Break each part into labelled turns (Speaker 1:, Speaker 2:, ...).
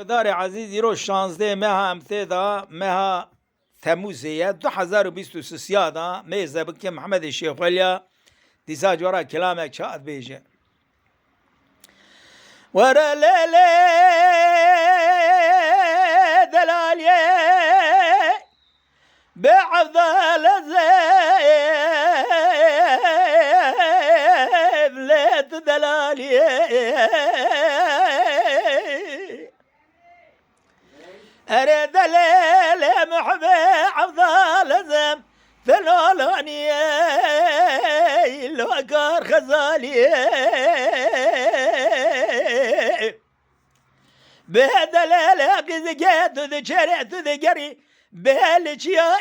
Speaker 1: دار عزیزی رو 16 ماه امتدا ماه تموزیه 2023 دا میزه بکی محمد شیخ ولیا دیسا جورا کلامك شاد بيجي ورا ليلي دلالي بعض الزيب ليت دلالي أريد ليلة محبي عفضال زم ثلولاني الوقار خزالي بهد ليلة قزقيت ذكرت ذكري بالك يا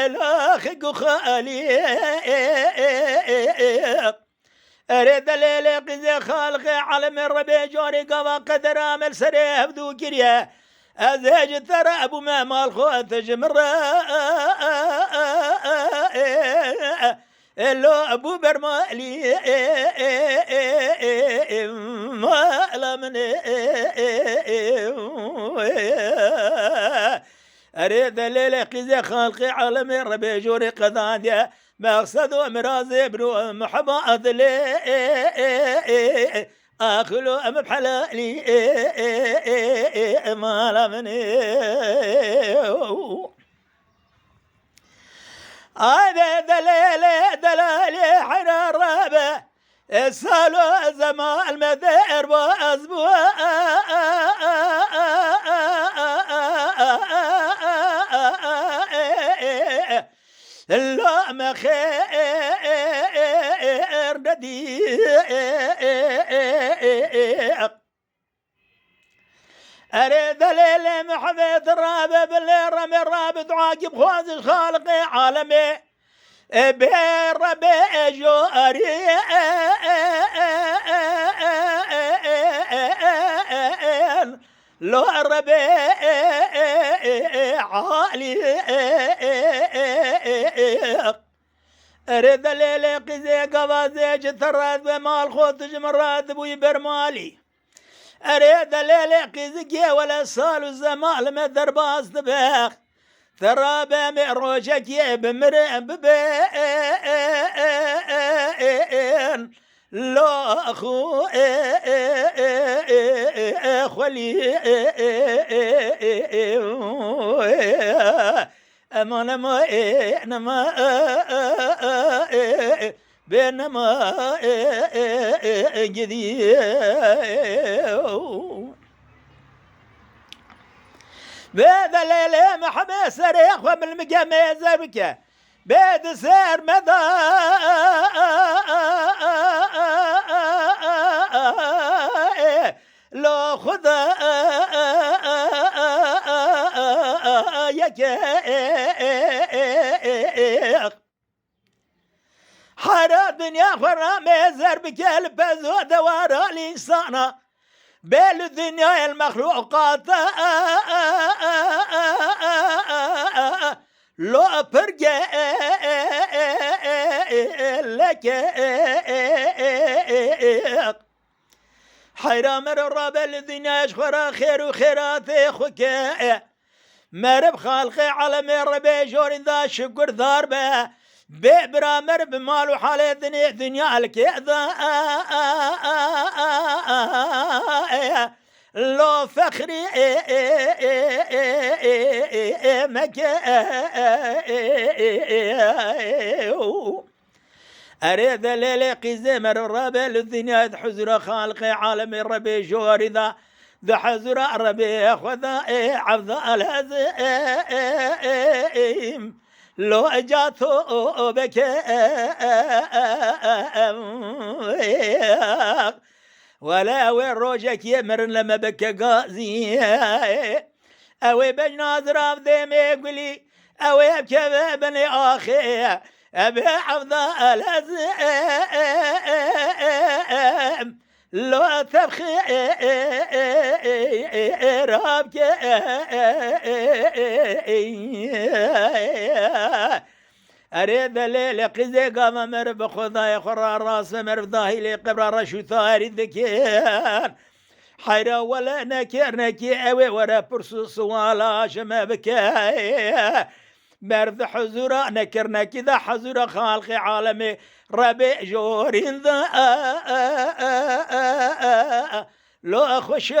Speaker 1: الأخ خالي أريد الليلة قزي خالقي علم الربي جوري قضى قدر آمل سريه بدو كريه أزيج ترى أبو مال خوات جمرة اللو أبو برمالي مالا من أريد الليلة قزي خالقي علم الربي جوري قضى مقصد ومرازي بنو محبا أذلي أخلو أم بحلالي مالا مني هذا دلالي حنا الرابع سالو زمان المذير وأزبو لا ما خير نديق أريد الليل محمد الرابع بالليل رمي الرابط عاقب خوازي خالقي عالمي بين ربي جواري لو ربي عالي أريد الليلة قزي قبازي جثرات بمال خوت جمرات بوي برمالي أريد الليلة قزي ولا صال الزمال مدر باز دباخ ترى بمعروجك بمرم ببين لو أخو خلي أما نما بينما جديد بيد الليل محمد سريخ وبالمقامي زركه بيد سير مدى لو خذا يكيخ حرا الدنيا خرا ميزر بكلب بزو دوار الإنسان بين الدنيا المخلوقات لو برجع لك حيرام الرب الدنيا يشخر خير وخيرات اخوك مرب خالقي علم الربي جوري ذا شكر ضاربه بإبرا مرب مالو حالي دنيا الكيذا لو فخري مكا أريد الليلة قزي مر الربي للدنيا حزر خالقي عالم الربي جوري ذا حزر الربي خذا عبد الهزيم لو جاتو بك ولا وين روجك يمر لما بك قازي اوي بجناز راف ديمي يقولي اوي بكذا بني اخي ابي حفظ الازم لو تبخي رابك اريد ليلة قزي قام مرف خداي خرا راس مرف ضاهي لي قبر رشو ثاري ذكير حيرا ولا نكير نكي اوي ورا برسو سوالا شما بكاي مرد حزورا نكرنا كذا حزورا خالق عالمي ربي جورين ذا لو أخوش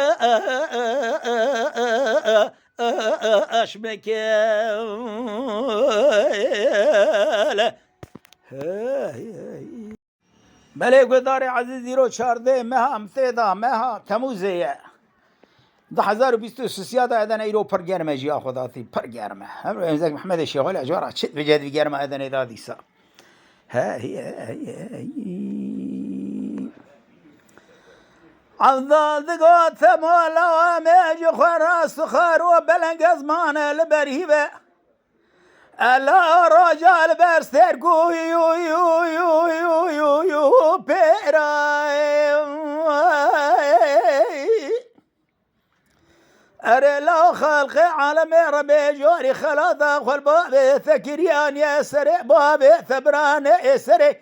Speaker 1: أشبك بله گداری عزیزی رو 14 ماه امتدا ماه تموزه 2023 ادن ایرو پر گرمه جیا خداتی پر گرمه هم امزاک محمد شیخال اجوارا چت بجد گرمه ادن دادی سا عضال دقات مولا وميج خراس خار وبلنق ازمان البريبه الا رجال برستر يو يو يو يو يو يو يو بيراي أري لا خلق عالم ربي جوري خلاطة والباب ثكريان يسري باب ثبران يسري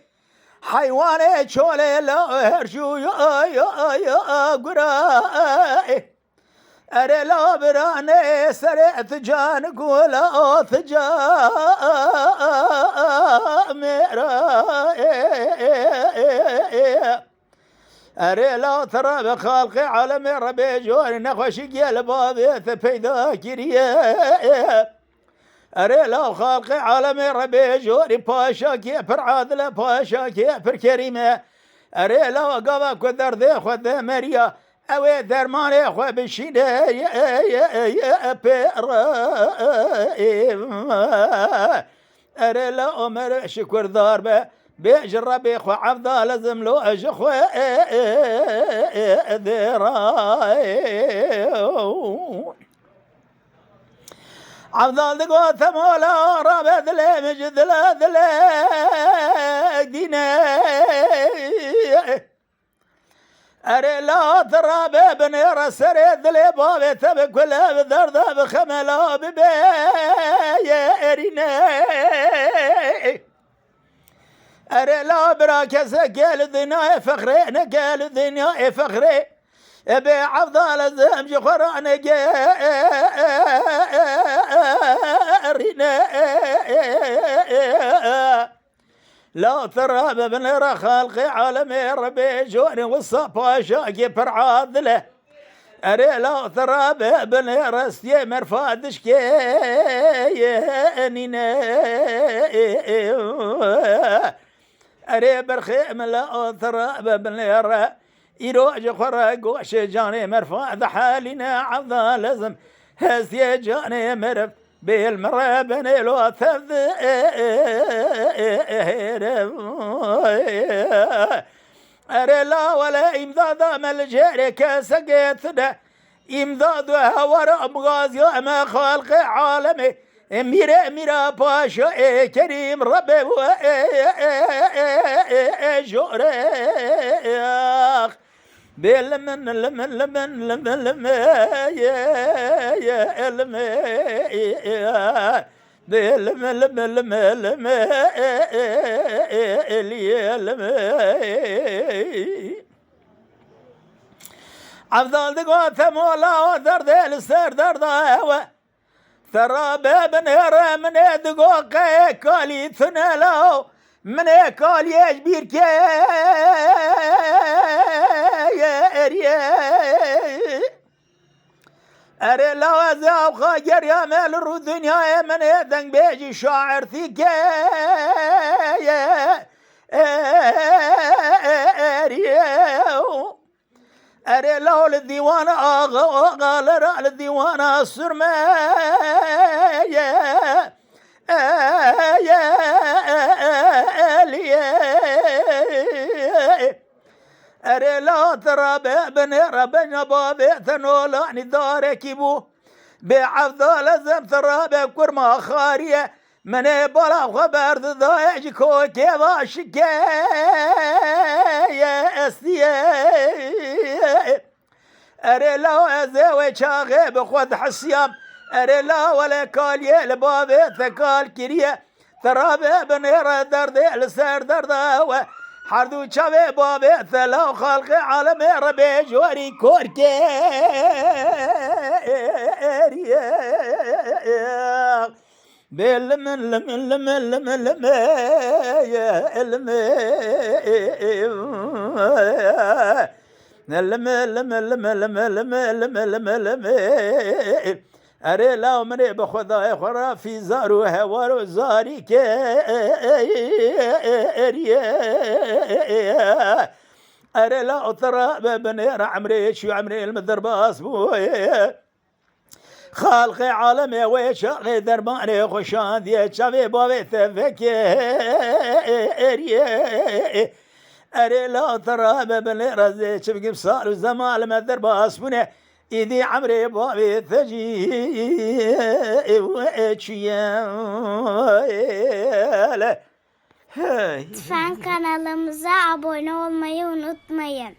Speaker 1: حيوان شولي لا هرشو يا يا يا قراي أري لا براني سري ثجان قولا ثجان مراي أري لا ترى بخالق عالم ربي جوري نخوشي قيل بابي ثبيدا كريه أري لا خالق عالم ربي جوري باشا كيفر عادلة باشا كيفر كريمة أري لا قبا كذر ذي خذ مريا أوي درماني خو بشيني يا أري لا أمر شكر ضاربه بيجربي خو عفضة لازم لو أجخو ذراي عفضة دقو ثمولا رابد لي مجد لا ديني أري لا ترى بابني رسري ذلي بابي تبك ولا بذرد بخملا ببيريني أري لا براكز قال الدنيا فخري نقال الدنيا فخري ابي عفضة لازم جخران قارينا لا ترى بابن خالق عالمي ربي جوني والصفا كيف عاذله أري لا ترى بابن رستي مرفادش كينينا أري برخيم لا ترى بابن يرى يروج خرق وش جاني مرفاد حالنا عضا لازم هسي جاني مرف بالمرة بني لو ثذ أري لا ولا إمداد ملجري كسقيتنا إمداد هورا مغازي ما خالق عالمي ميرا باشا كريم ربي جوريخ باللمن لمن يا المي باللمن عفضل دقوة ثمولا ودرد السر درد هوا ترى بابن هرى من دقوة كالي ثنالو من كالي يجبير كي أري لا زاو خاجر يا مال الدنيا من يدن بيجي شاعر ثيك أري لا للديوان قال را للديوان السرمة أري لا ترى بابن ربنا بابي ثنولا ندارك بو بعفضة لازم ترى بكر ما خارية من بلا خبر ضايج كوكي باشكي يا استيه أري لا أزوي شاغب خذ حسيام أري لا ولا كالية لبابي ثقال كريه ترابي بنير درد لسر درد حردو چاوه بابه ثلا خلق عالم ربي جوري كوركي باللمن لمن لمن لمن لمن يا لمن اره لا منی به خدای خورا فی زارو هوارو زاری که اره لا اطرا ببني عمري شو عمري المدرباس بوي خالق عالمي وشاقي درباني خوشان دي شافي بابي تفكير اره لا اطرا ببني رزي شبقي بصار وزمان المدرباس بوني İdi amre babi teci
Speaker 2: Lütfen kanalımıza abone olmayı unutmayın.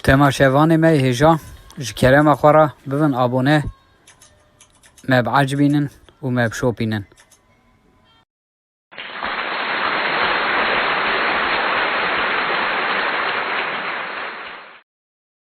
Speaker 3: تماشاواني مي هجا جكرم أخورا ببن أبونه ما بعجبينن وما بشوبينن